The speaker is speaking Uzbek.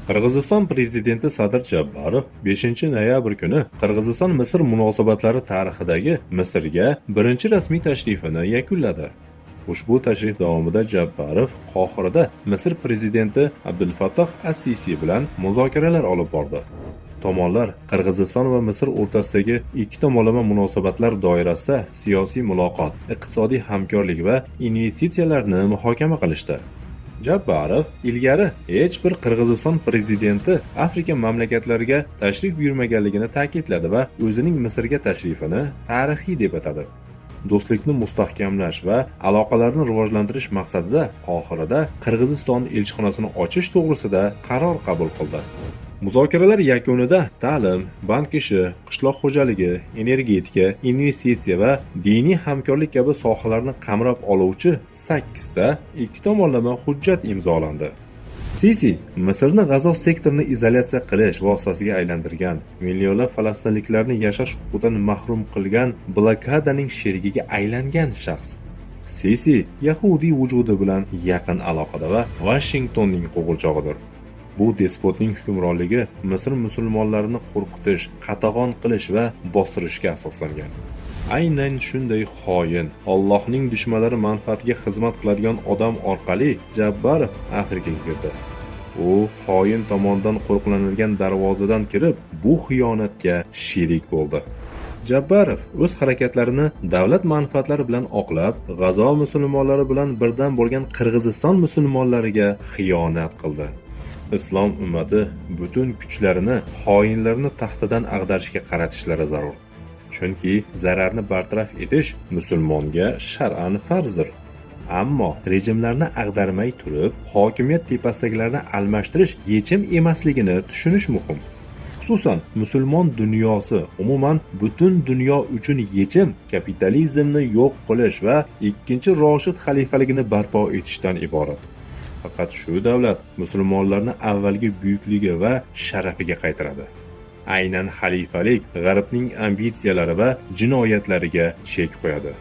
Qirg'iziston prezidenti Sadir Japarov 5-noyabr kuni Qirg'iziston-Misr munosabatlari tarixidagi Misrga birinchi rasmiy tashrifini yakunladi. Ushbu tashrif davomida Japarov Qohirada Misr prezidenti Abdulfattoh as-Sisi bilan muzokaralar olib bordi. Tomonlar Qirg'iziston va Misr o'rtasidagi ikki tomonlama munosabatlar doirasida siyosiy muloqot, iqtisodiy hamkorlik va investitsiyalarni muhokama qilishdi. Japarov ilgari hech bir Qirg'iziston prezidenti Afrika mamlakatlariga tashrif buyurmaganligini ta'kidladi va o'zining Misrga tashrifini tarixiy deb atadi. Do'stlikni mustahkamlash va aloqalarni rivojlantirish maqsadida Qohirada Qirg'iziston elchixonasini ochish to'g'risida qaror qabul qildi. Muzokaralar yakunida ta'lim, bank ishi, qishloq xo'jaligi, energetika, investitsiya va diniy hamkorlik kabi sohalarni qamrab oluvchi 8 ta ikki tomonlama hujjat imzolandi. Sisi Misrni G'azo sektorini izolyatsiya qilish vositasiga aylantirgan, millionlab falastinliklarni yashash huquqidan mahrum qilgan blokadaning sherigiga aylangan shaxs. Sisi yahudiy vujudi bilan yaqin aloqada va Vashingtonning qo'g'irchog'idir. Bu despotning hukmronligi Misr musulmonlarini qo'rqitish, qatag'on qilish va bostirishga asoslangan. Aynan shunday xoin, Allohning dushmanlari manfaatiga xizmat qiladigan odam orqali Japarov Afrikaga kirdi. U xoin tomonidan qo'riqlanadigan darvozadan kirib, bu xiyonatga sherik bo'ldi. Japarov o'z harakatlarini davlat manfaatlari bilan oqlab, G'azo musulmonlari bilan birdan bo'lgan Qirg'iziston musulmonlariga xiyonat qildi. Islom ummati butun kuchlarini xoinlarni taxtadan ag'darishga qaratishlari zarur. Chunki zararni bartaraf etish musulmonga shar'an farzdir. Ammo rejimlarni ag'darmay turib, hokimiyat tepasidagilarni almashtirish yechim emasligini tushunish muhim. Xususan, musulmon dunyosi, umuman butun dunyo uchun yechim kapitalizmni yo'q qilish va ikkinchi Roshid xalifaligini barpo etishdan iborat. Faqat shu davlat musulmonlarni avvalgi buyukligi va sharafiga qaytaradi. Aynan xalifalik G'arbning ambitsiyalari va jinoyatlariga chek qo'yadi.